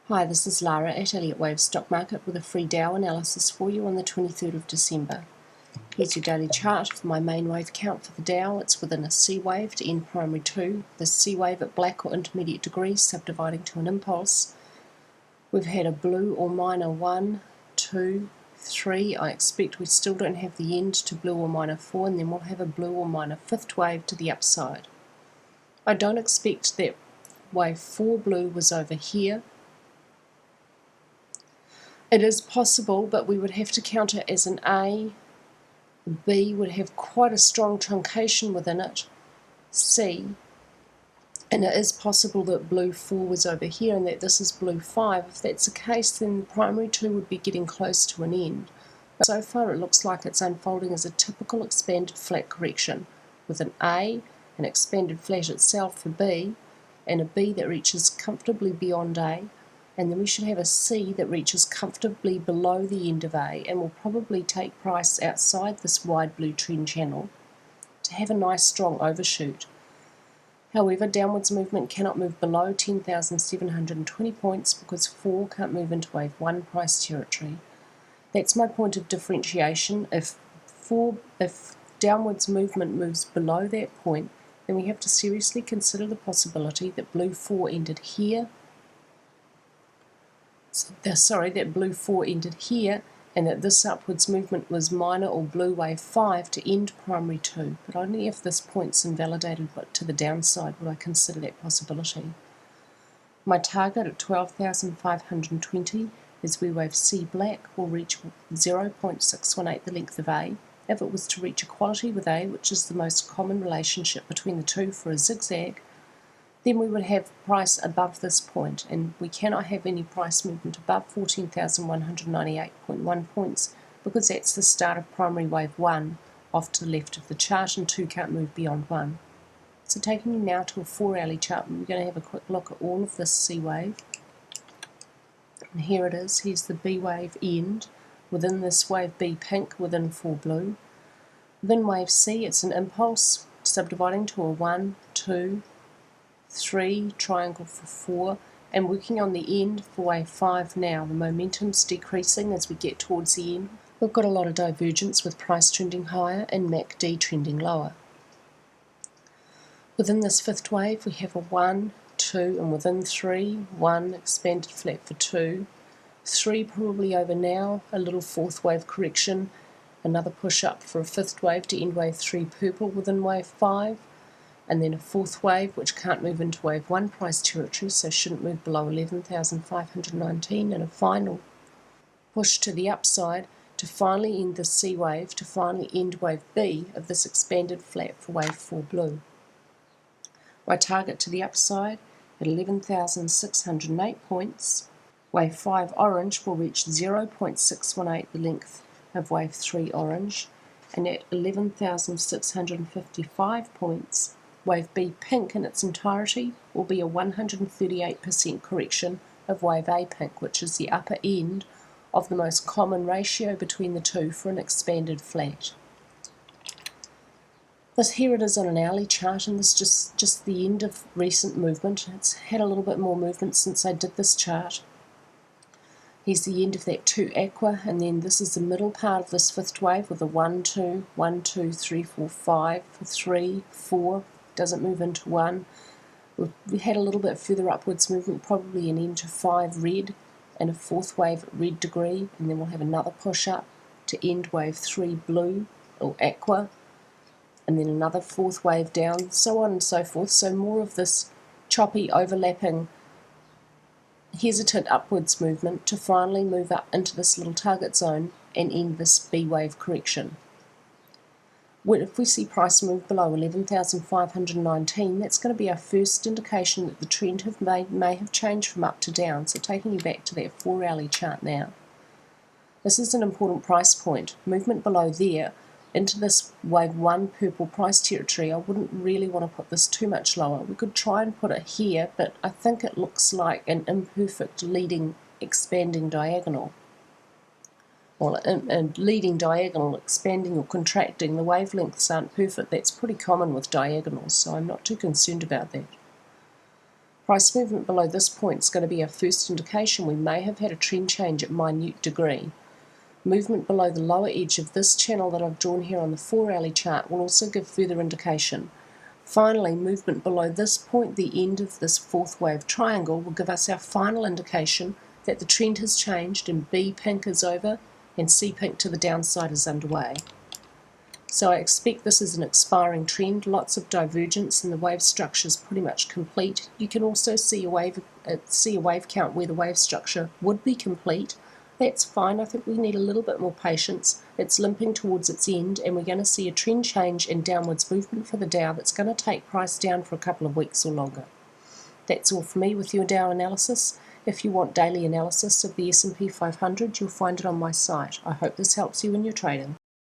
Hi, this is Lara at Elliott Wave Stock Market with a free Dow analysis for you on the 23rd of December. Here's your daily chart of my main wave count for the Dow. It's within a C wave to end primary 2. The C wave at black or intermediate degrees subdividing to an impulse. We've had a blue or minor 1, 2, 3. I expect we still don't have the end to blue or minor 4, and then we'll have a blue or minor 5th wave to the upside. I don't expect that wave 4 blue was over here. It is possible, but we would have to count it as an A. B would have quite a strong truncation within it, C, and it is possible that blue 4 was over here and that this is blue 5. If that's the case, then primary 2 would be getting close to an end. But so far it looks like it's unfolding as a typical expanded flat correction, with an A, an expanded flat itself for B, and a B that reaches comfortably beyond A, and then we should have a C that reaches comfortably below the end of A and will probably take price outside this wide blue trend channel to have a nice strong overshoot. However, downwards movement cannot move below 10,720 points because 4 can't move into wave 1 price territory. That's my point of differentiation. If downwards movement moves below that point, then we have to seriously consider the possibility that blue 4 ended here. That blue 4 ended here, and that this upwards movement was minor or blue wave 5 to end primary 2, but only if this point's invalidated but to the downside would I consider that possibility. My target at 12,520 is where wave C black will reach 0.618 the length of A. If it was to reach equality with A, which is the most common relationship between the two for a zigzag, then we would have price above this point, and we cannot have any price movement above 14,198.1 points because that's the start of primary wave 1 off to the left of the chart, and 2 can't move beyond 1. So taking you now to a 4-hourly chart, we're going to have a quick look at all of this C wave. And here it is. Here's the B wave end. Within this wave B pink, within 4 blue. Within wave C, it's an impulse subdividing to a 1, 2, 3, triangle for 4, and working on the end for wave 5 now. The momentum's decreasing as we get towards the end. We've got a lot of divergence with price trending higher and MACD trending lower. Within this 5th wave we have a 1, 2, and within 3, 1, expanded flat for 2, 3 probably over now, a little 4th wave correction, another push up for a 5th wave to end wave 3 purple within wave 5, and then a 4th wave which can't move into wave 1 price territory, so shouldn't move below 11,519, and a final push to the upside to finally end the C wave, to finally end wave B of this expanded flat for wave 4 blue. My target to the upside at 11,608 points. Wave 5 orange will reach 0.618 the length of wave 3 orange, and at 11,655 points, wave B pink in its entirety will be a 138% correction of wave A pink, which is the upper end of the most common ratio between the two for an expanded flat. Here it is on an hourly chart, and this is just the end of recent movement. It's had a little bit more movement since I did this chart. Here's the end of that 2 aqua, and then this is the middle part of this 5th wave with a 1, 2, 1, 2, 3, 4, 5, 3, 4, doesn't move into 1. We had a little bit further upwards movement, probably an end to 5 red, and a 4th wave at red degree, and then we'll have another push up to end wave 3 blue, or aqua, and then another 4th wave down, so on and so forth. So more of this choppy, overlapping, hesitant upwards movement to finally move up into this little target zone and end this B wave correction. If we see price move below 11,519, that's going to be our first indication that the trend may have changed from up to down. So taking you back to that 4-hourly chart now. This is an important price point. Movement below there into this wave 1 purple price territory, I wouldn't really want to put this too much lower. We could try and put it here, but I think it looks like an imperfect leading expanding diagonal. Well, and leading diagonal, expanding or contracting, the wavelengths aren't perfect. That's pretty common with diagonals, so I'm not too concerned about that. Price movement below this point is going to be our first indication we may have had a trend change at minute degree. Movement below the lower edge of this channel that I've drawn here on the 4-hourly chart will also give further indication. Finally, movement below this point, the end of this fourth wave triangle, will give us our final indication that the trend has changed and B pink is over and C pink to the downside is underway. So I expect this is an expiring trend, lots of divergence, and the wave structure is pretty much complete. You can also see a wave count where the wave structure would be complete. That's fine. I think we need a little bit more patience. It's limping towards its end, and we're going to see a trend change and downwards movement for the Dow that's going to take price down for a couple of weeks or longer. That's all for me with your Dow analysis. If you want daily analysis of the S&P 500, you'll find it on my site. I hope this helps you in your trading.